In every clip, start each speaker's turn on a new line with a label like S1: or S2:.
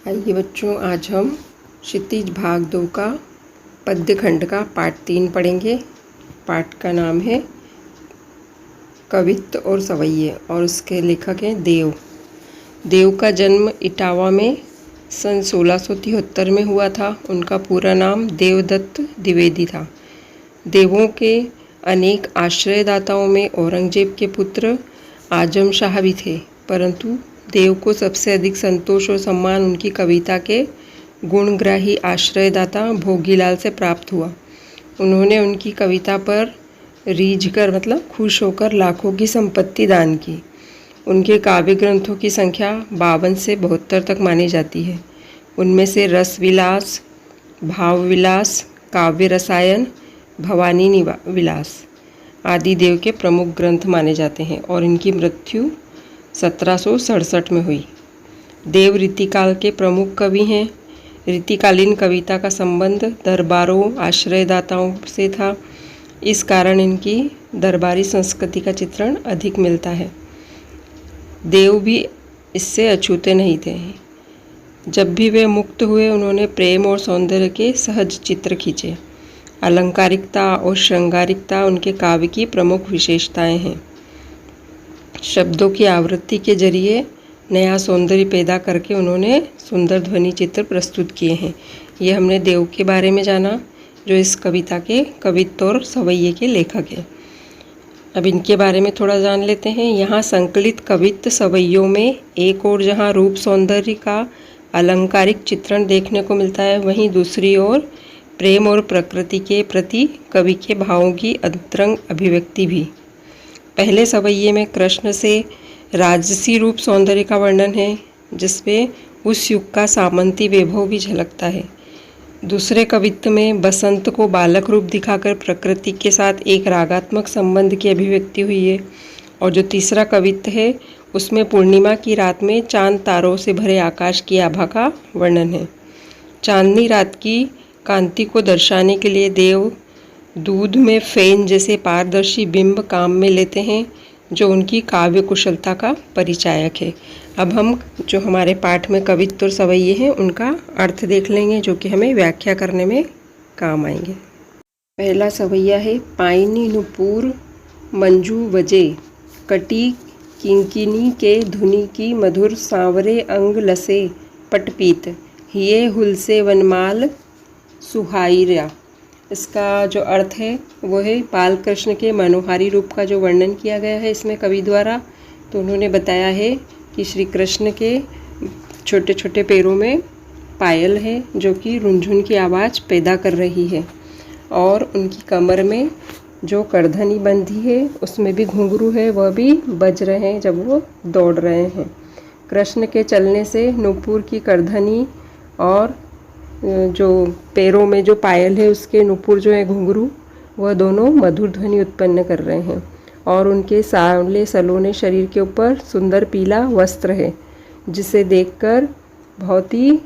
S1: आइए बच्चों, आज हम क्षितिज भाग 2 का पद्य खंड का पाठ 3 पढ़ेंगे। पाठ का नाम है कवित्त और सवैये और उसके लेखक हैं देव। देव का जन्म इटावा में सन 1673 में हुआ था। उनका पूरा नाम देवदत्त द्विवेदी था। देवों के अनेक आश्रयदाताओं में औरंगजेब के पुत्र आजम शाह भी थे, परंतु देव को सबसे अधिक संतोष और सम्मान उनकी कविता के गुणग्राही आश्रयदाता भोगीलाल से प्राप्त हुआ। उन्होंने उनकी कविता पर रीझकर मतलब खुश होकर लाखों की संपत्ति दान की। उनके काव्य ग्रंथों की संख्या 52 से 72 तक मानी जाती है। उनमें से रस विलास, भाव विलास, काव्य रसायन, भवानी विलास आदि देव के प्रमुख ग्रंथ माने जाते हैं और इनकी मृत्यु 1767 में हुई। देव रीतिकाल के प्रमुख कवि हैं। रीतिकालीन कविता का संबंध दरबारों आश्रयदाताओं से था। इस कारण इनकी दरबारी संस्कृति का चित्रण अधिक मिलता है। देव भी इससे अछूते नहीं थे। जब भी वे मुक्त हुए, उन्होंने प्रेम और सौंदर्य के सहज चित्र खींचे। अलंकारिकता और श्रृंगारिकता उनके काव्य की प्रमुख विशेषताएं हैं। शब्दों की आवृत्ति के जरिए नया सौंदर्य पैदा करके उन्होंने सुंदर ध्वनि चित्र प्रस्तुत किए हैं। ये हमने देव के बारे में जाना, जो इस कविता के कवित्त और सवैये के लेखक हैं। अब इनके बारे में थोड़ा जान लेते हैं। यहाँ संकलित कवित्त सवैयों में एक और जहाँ रूप सौंदर्य का अलंकारिक चित्रण देखने को मिलता है, वहीं दूसरी ओर प्रेम और प्रकृति के प्रति कवि के भावों की अंतरंग अभिव्यक्ति भी। पहले सवैये में कृष्ण से राजसी रूप सौंदर्य का वर्णन है, जिसमें उस युग का सामंती वैभव भी झलकता है। दूसरे कवित्त में बसंत को बालक रूप दिखाकर प्रकृति के साथ एक रागात्मक संबंध की अभिव्यक्ति हुई है। और जो तीसरा कवित्त है, उसमें पूर्णिमा की रात में चांद तारों से भरे आकाश की आभा का वर्णन है। चांदनी रात की कांति को दर्शाने के लिए देव दूध में फेन जैसे पारदर्शी बिंब काम में लेते हैं, जो उनकी काव्य कुशलता का परिचायक है। अब हम जो हमारे पाठ में कवित्त और सवैये हैं, उनका अर्थ देख लेंगे, जो कि हमें व्याख्या करने में काम आएंगे। पहला सवैया है पाइनी नुपुर मंजू वजे, कटी किंकिनी के धुनी की मधुर सांवरे अंग लसे पटपीत, हिये हुलसे वनमाल सुहाइरा। इसका जो अर्थ है वो है बाल कृष्ण के मनोहारी रूप का जो वर्णन किया गया है इसमें कवि द्वारा। तो उन्होंने बताया है कि श्री कृष्ण के छोटे छोटे पैरों में पायल है, जो कि रुनझुन की आवाज़ पैदा कर रही है, और उनकी कमर में जो करधनी बंधी है उसमें भी घुंघरू है, वह भी बज रहे हैं जब वो दौड़ रहे हैं। कृष्ण के चलने से नुपुर की करधनी और जो पैरों में जो पायल है उसके नुपुर जो है घुंघरू, वह दोनों मधुर ध्वनि उत्पन्न कर रहे हैं। और उनके सांवले सलोने शरीर के ऊपर सुंदर पीला वस्त्र है, जिसे देखकर बहुत ही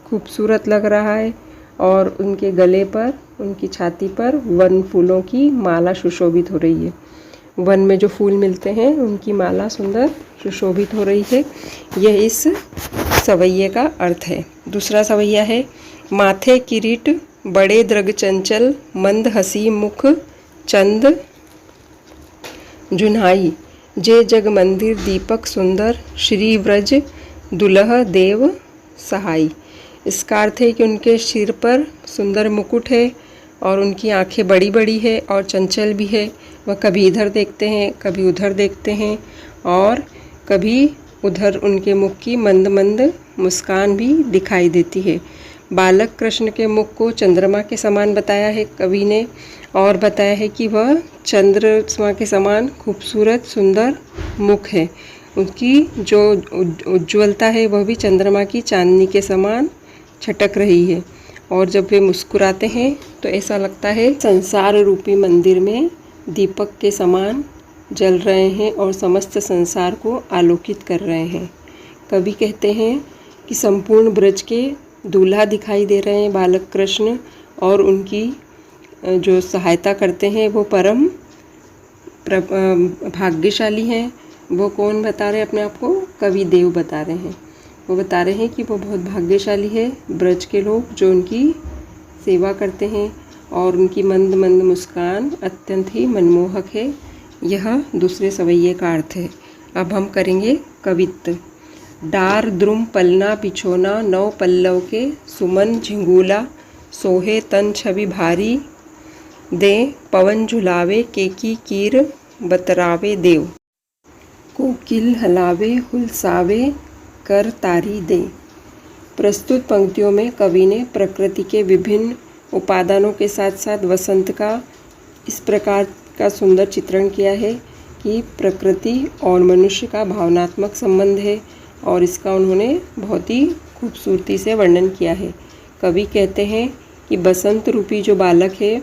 S1: खूबसूरत लग रहा है। और उनके गले पर, उनकी छाती पर वन फूलों की माला सुशोभित हो रही है। वन में जो फूल मिलते हैं उनकी माला सुंदर सुशोभित हो रही है। यह इस सवैये का अर्थ है। दूसरा सवैया है माथे किरीट बड़े द्रग चंचल, मंद हसी मुख चंद जुन्हाई, जे जग मंदिर दीपक सुंदर, श्री व्रज दुलह देव सहाई। इसका अर्थ है कि उनके सिर पर सुंदर मुकुट है और उनकी आंखें बड़ी बड़ी है और चंचल भी है। वह कभी इधर देखते हैं, कभी उधर देखते हैं, और कभी उधर उनके मुख की मंद मंद मुस्कान भी दिखाई देती है। बालक कृष्ण के मुख को चंद्रमा के समान बताया है कवि ने, और बताया है कि वह चंद्रमा के समान खूबसूरत सुंदर मुख है। उनकी जो उज्ज्वलता है वह भी चंद्रमा की चांदनी के समान छटक रही है। और जब वे मुस्कुराते हैं तो ऐसा लगता है संसार रूपी मंदिर में दीपक के समान जल रहे हैं और समस्त संसार को आलोकित कर रहे हैं। कवि कहते हैं कि संपूर्ण ब्रज के दूल्हा दिखाई दे रहे हैं बालक कृष्ण, और उनकी जो सहायता करते हैं वो परम भाग्यशाली हैं। वो कौन बता रहे हैं अपने आप को? कवि देव बता रहे हैं। वो बता रहे हैं कि वो बहुत भाग्यशाली है ब्रज के लोग जो उनकी सेवा करते हैं और उनकी मंद मंद मुस्कान अत्यंत ही मनमोहक है। यह दूसरे सवैये का अर्थ है। अब हम करेंगे कवित्त। डार द्रुम पलना पिछोना नौ पल्लव के सुमन झिंगूला सोहे तन छवि भारी दे पवन झुलावे केकी कीर बतरावे देव कोकिल हलावे हुलसावे कर तारी दे। प्रस्तुत पंक्तियों में कवि ने प्रकृति के विभिन्न उपादानों के साथ साथ वसंत का इस प्रकार का सुंदर चित्रण किया है कि प्रकृति और मनुष्य का भावनात्मक संबंध है और इसका उन्होंने बहुत ही खूबसूरती से वर्णन किया है। कवि कहते हैं कि बसंत रूपी जो बालक है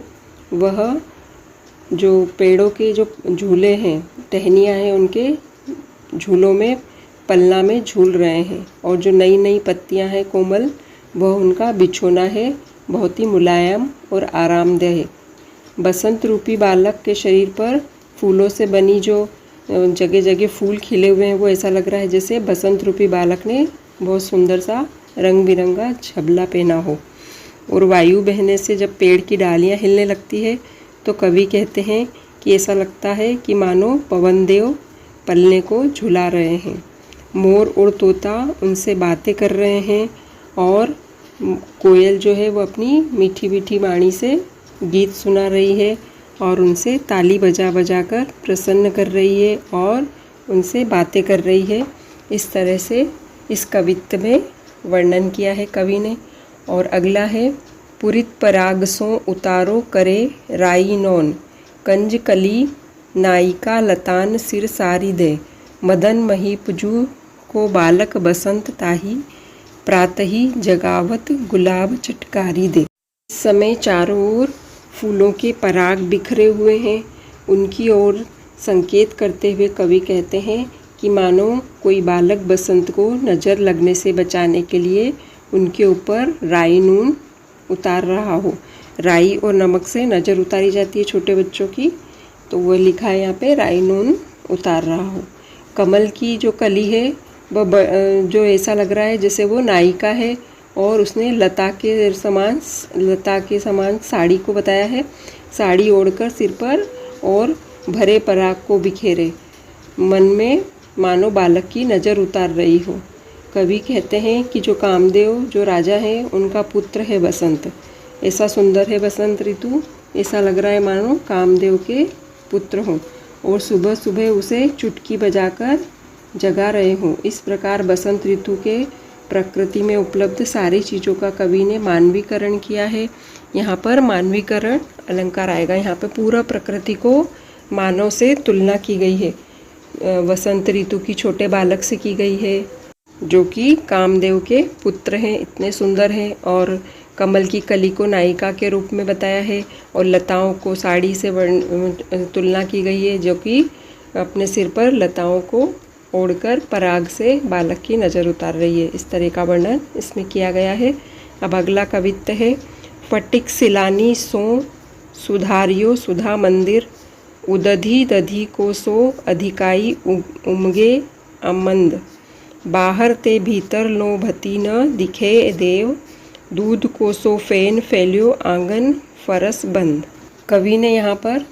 S1: वह जो पेड़ों के जो झूले हैं, टहनियाँ हैं, उनके झूलों में पलना में झूल रहे हैं और जो नई नई पत्तियां हैं कोमल, वह उनका बिछोना है, बहुत ही मुलायम और आरामदेह है। बसंत रूपी बालक के शरीर पर फूलों से बनी जो जगह जगह फूल खिले हुए हैं, वो ऐसा लग रहा है जैसे बसंत रूपी बालक ने बहुत सुंदर सा रंग बिरंगा झबला पहना हो। और वायु बहने से जब पेड़ की डालियां हिलने लगती है तो कवि कहते हैं कि ऐसा लगता है कि मानो पवन देव पलने को झुला रहे हैं। मोर और तोता उनसे बातें कर रहे हैं और कोयल जो है वो अपनी मीठी मीठी वाणी से गीत सुना रही है और उनसे ताली बजा बजा कर प्रसन्न कर रही है और उनसे बातें कर रही है। इस तरह से इस कवित्त में वर्णन किया है कवि ने। और अगला है पुरित पराग सो उतारो करे राई नौन कंज कली नायिका लतान सिर सारी दे मदन महीपजू को बालक बसंत ताही प्रातही जगावत गुलाब चटकारी दे। इस समय चारों ओर फूलों के पराग बिखरे हुए हैं। उनकी ओर संकेत करते हुए कवि कहते हैं कि मानो कोई बालक बसंत को नज़र लगने से बचाने के लिए उनके ऊपर राई नून उतार रहा हो। राई और नमक से नज़र उतारी जाती है छोटे बच्चों की, तो वो लिखा है यहाँ पे राई नून उतार रहा हो। कमल की जो कली है वह जो ऐसा लग रहा है जैसे वो नायिका है और उसने लता के समान साड़ी को बताया है। साड़ी ओढ़कर सिर पर और भरे पराग को बिखेरे मन में मानो बालक की नज़र उतार रही हो। कवि कहते हैं कि जो कामदेव जो राजा है उनका पुत्र है बसंत। ऐसा सुंदर है बसंत ऋतु, ऐसा लग रहा है मानो कामदेव के पुत्र हों और सुबह सुबह उसे चुटकी बजाकर जगा रहे हों। इस प्रकार बसंत ऋतु के प्रकृति में उपलब्ध सारी चीज़ों का कवि ने मानवीकरण किया है। यहाँ पर मानवीकरण अलंकार आएगा। यहाँ पर पूरा प्रकृति को मानव से तुलना की गई है। वसंत ऋतु की छोटे बालक से की गई है जो कि कामदेव के पुत्र हैं, इतने सुंदर हैं। और कमल की कली को नायिका के रूप में बताया है और लताओं को साड़ी से तुलना की गई है जो कि अपने सिर पर लताओं को ओढ़कर पराग से बालक की नज़र उतार रही है। इस तरह का वर्णन इसमें किया गया है। अब अगला कवित्त है फटिक सिलानी सो सुधारियो सुधा मंदिर उदधि दधि को सो अधिकाई उमगे अमंद बाहर ते भीतर लो भती न दिखे देव दूध को सो फैन फैलियो आंगन फरस बंद। कवि ने यहाँ पर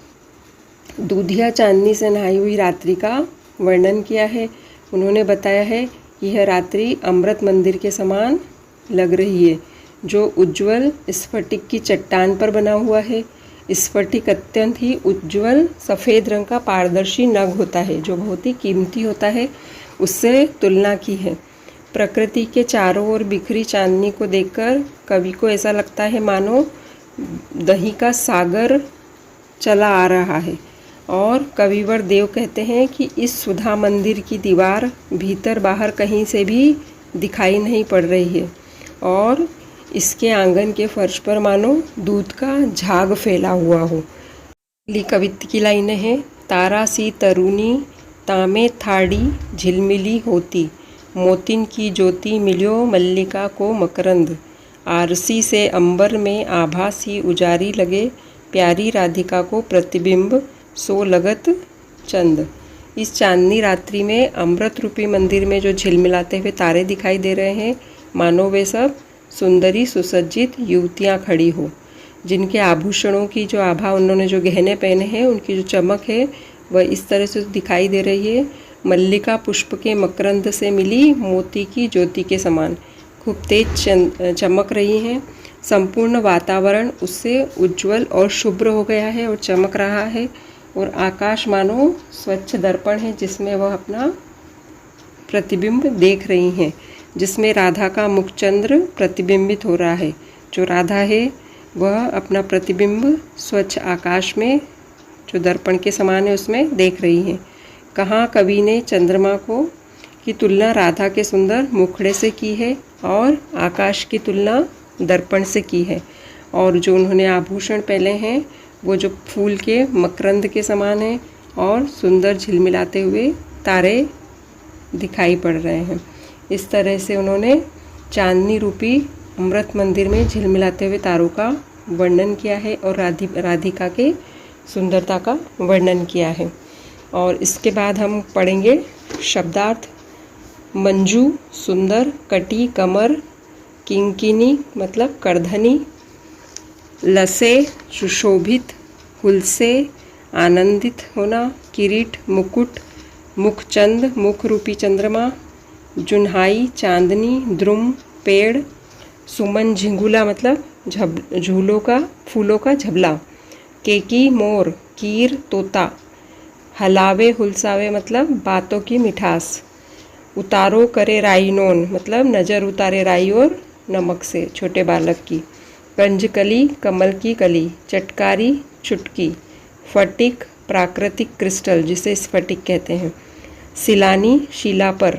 S1: दूधिया चांदनी से नहाई हुई रात्रि का वर्णन किया है। उन्होंने बताया है कि यह रात्रि अमृत मंदिर के समान लग रही है जो उज्ज्वल स्फटिक की चट्टान पर बना हुआ है। स्फटिक अत्यंत ही उज्ज्वल सफ़ेद रंग का पारदर्शी नग होता है जो बहुत ही कीमती होता है, उससे तुलना की है। प्रकृति के चारों ओर बिखरी चांदनी को देखकर कवि को ऐसा लगता है मानो दही का सागर चला आ रहा है। और कविवर देव कहते हैं कि इस सुधा मंदिर की दीवार भीतर बाहर कहीं से भी दिखाई नहीं पड़ रही है और इसके आंगन के फर्श पर मानो दूध का झाग फैला हुआ हो। अगली कवित्त की लाइनें हैं तारा सी तरुणी तामे थाड़ी झिलमिली होती मोतिन की ज्योति मिलियो मल्लिका को मकरंद आरसी से अंबर में आभा सी उजारी लगे प्यारी राधिका को प्रतिबिंब सो लगत चंद। इस चांदनी रात्रि में अमृत रूपी मंदिर में जो झिलमिलाते हुए तारे दिखाई दे रहे हैं, मानो वे सब सुंदरी सुसज्जित युवतियां खड़ी हो, जिनके आभूषणों की जो आभा, उन्होंने जो गहने पहने हैं उनकी जो चमक है वह इस तरह से दिखाई दे रही है। मल्लिका पुष्प के मकरंद से मिली मोती की ज्योति के समान खूब तेज चमक रही हैं। संपूर्ण वातावरण उससे उज्जवल और शुभ्र हो गया है और चमक रहा है, और आकाश मानो स्वच्छ दर्पण है जिसमें वह अपना प्रतिबिंब देख रही हैं, जिसमें राधा का मुखचंद्र प्रतिबिंबित हो रहा है। जो राधा है वह अपना प्रतिबिंब स्वच्छ आकाश में जो दर्पण के समान है उसमें देख रही हैं। कहाँ कवि ने चंद्रमा को की तुलना राधा के सुंदर मुखड़े से की है और आकाश की तुलना दर्पण से की है, और जो उन्होंने आभूषण पहने हैं वो जो फूल के मकरंद के समान है और सुंदर झिलमिलाते हुए तारे दिखाई पड़ रहे हैं। इस तरह से उन्होंने चांदनी रूपी अमृत मंदिर में झिलमिलाते हुए तारों का वर्णन किया है और राधिका के सुंदरता का वर्णन किया है। और इसके बाद हम पढ़ेंगे शब्दार्थ। मंजू सुंदर, कटी कमर, किंकिनी मतलब करधनी, लसे सुशोभित, हुलसे आनंदित होना, किरीट मुकुट, मुखचंद मुख रूपी चंद्रमा, जुन्हाई चांदनी, द्रुम पेड़, सुमन झिंगुला मतलब झूलों का फूलों का झबला, केकी मोर, कीर तोता, हलावे हुलसावे मतलब बातों की मिठास, उतारो करे राई नोन मतलब नज़र उतारे राई और नमक से छोटे बालक की, कंजकली कमल की कली, चटकारी चुटकी, फटिक प्राकृतिक क्रिस्टल जिसे स्फटिक कहते हैं, सिलानी शिला पर,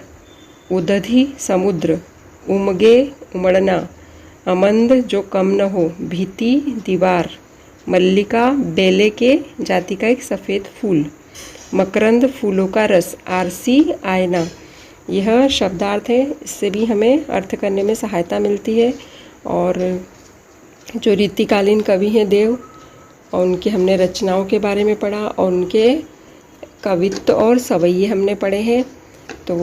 S1: उदधि समुद्र, उमगे उमड़ना, अमंद जो कम न हो, भीति दीवार, मल्लिका बेले के जाति का एक सफ़ेद फूल, मकरंद फूलों का रस, आरसी आयना। यह शब्दार्थ है, इससे भी हमें अर्थ करने में सहायता मिलती है। और जो रीतिकालीन कवि हैं देव, और उनकी हमने रचनाओं के बारे में पढ़ा और उनके कवित्व और सवैये हमने पढ़े हैं। तो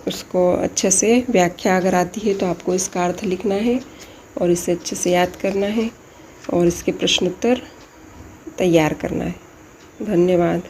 S1: उसको अच्छे से व्याख्या अगर आती है तो आपको इसका अर्थ लिखना है और इसे अच्छे से याद करना है और इसके प्रश्नोत्तर तैयार करना है। धन्यवाद।